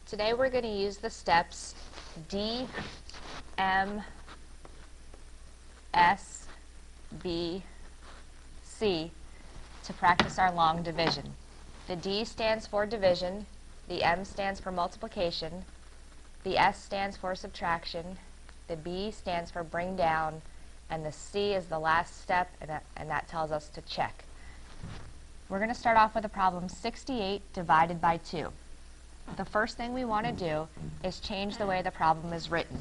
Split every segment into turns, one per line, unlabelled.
Today we're going to use the steps D, M, S, B, C to practice our long division. The D stands for division, the M stands for multiplication, the S stands for subtraction, the B stands for bring down, and the C is the last step, and that tells us to check. We're going to start off with a problem 68 divided by 2. The first thing we want to do is change the way the problem is written.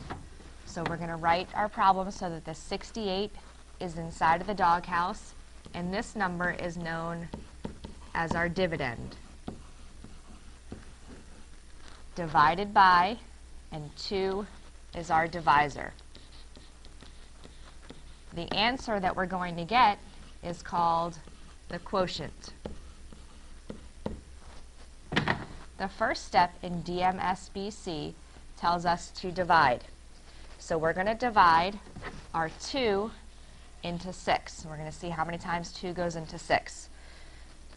So we're going to write our problem so that the 68 is inside of the doghouse, and this number is known as our dividend. Divided by, and 2 is our divisor. The answer that we're going to get is called the quotient. The first step in DMSBC tells us to divide. So we're going to divide our 2 into 6. We're going to see how many times 2 goes into 6.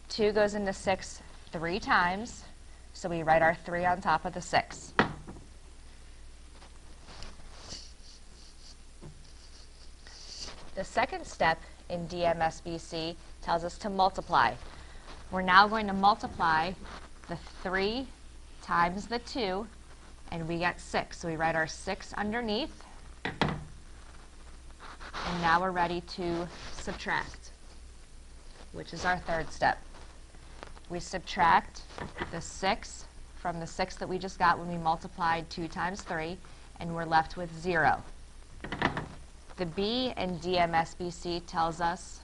2 goes into 6 3 times, so we write our 3 on top of the 6. The second step in DMSBC tells us to multiply. We're now going to multiply the 3 times the 2, and we get 6. So we write our 6 underneath, and now we're ready to subtract, which is our third step. We subtract the 6 from the 6 that we just got when we multiplied 2 times 3, and we're left with 0. The B in DMSBC tells us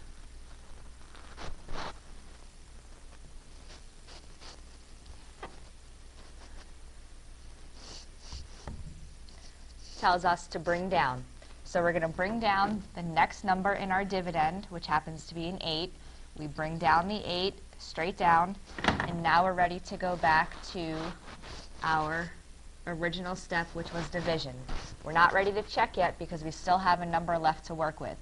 to bring down. So we're going to bring down the next number in our dividend, which happens to be an 8. We bring down the 8 straight down, and now we're ready to go back to our original step, which was division. We're not ready to check yet because we still have a number left to work with.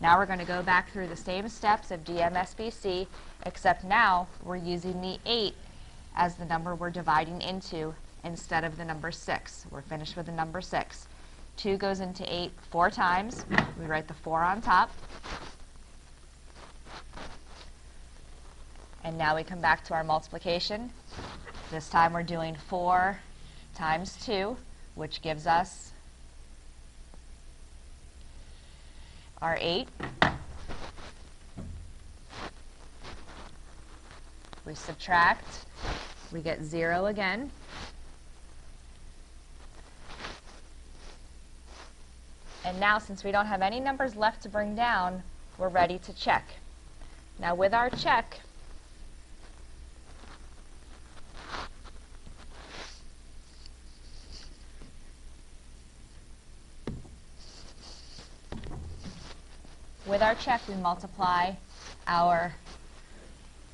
Now we're going to go back through the same steps of DMSBC, except now we're using the 8 as the number we're dividing into instead of the number 6. We're finished with the number 6. 2 goes into 8 4 times. We write the 4 on top. And now we come back to our multiplication. This time we're doing 4 times 2, which gives us our 8. We subtract. We get 0 again. And now, since we don't have any numbers left to bring down, we're ready to check. Now, with our check, we multiply our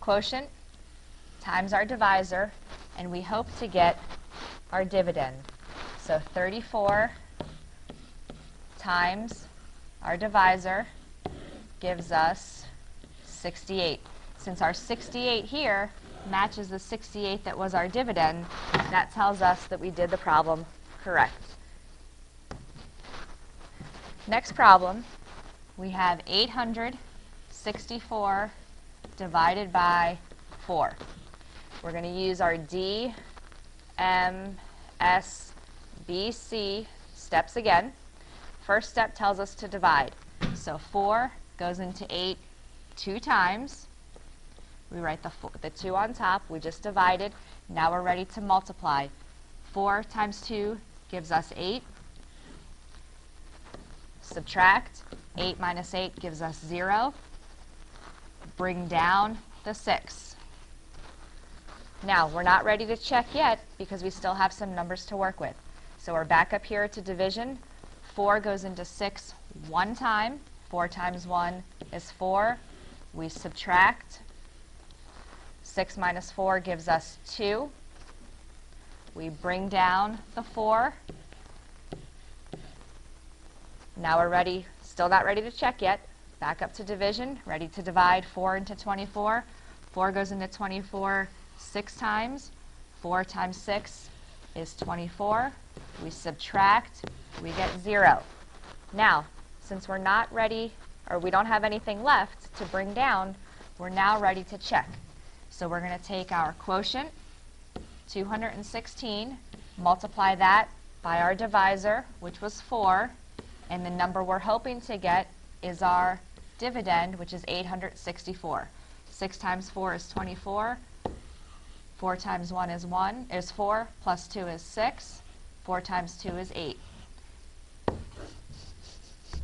quotient times our divisor, and we hope to get our dividend. So 34 times our divisor gives us 68. Since our 68 here matches the 68 that was our dividend, that tells us that we did the problem correct. Next problem, we have 864 divided by 4. We're going to use our D, M, S, B, C steps again. First step tells us to divide. So 4 goes into 8 2 times. We write the 2 on top. We just divided. Now we're ready to multiply. 4 times 2 gives us 8. Subtract. 8 minus 8 gives us 0. Bring down the 6. Now, we're not ready to check yet because we still have some numbers to work with. So we're back up here to division. 4 goes into 6 1 time. 4 times 1 is 4. We subtract. 6 minus 4 gives us 2. We bring down the 4. Now we're ready, still not ready to check yet. Back up to division, ready to divide 4 into 24. 4 goes into 24 6 times. 4 times 6 is 24. We subtract, we get 0. Now, since we're not ready, or we don't have anything left to bring down, we're now ready to check. So we're going to take our quotient, 216, multiply that by our divisor, which was 4, and the number we're hoping to get is our dividend, which is 864. 6 times 4 is 24. 4 times 1 is 4, plus 2 is 6. 4 times 2 is 8.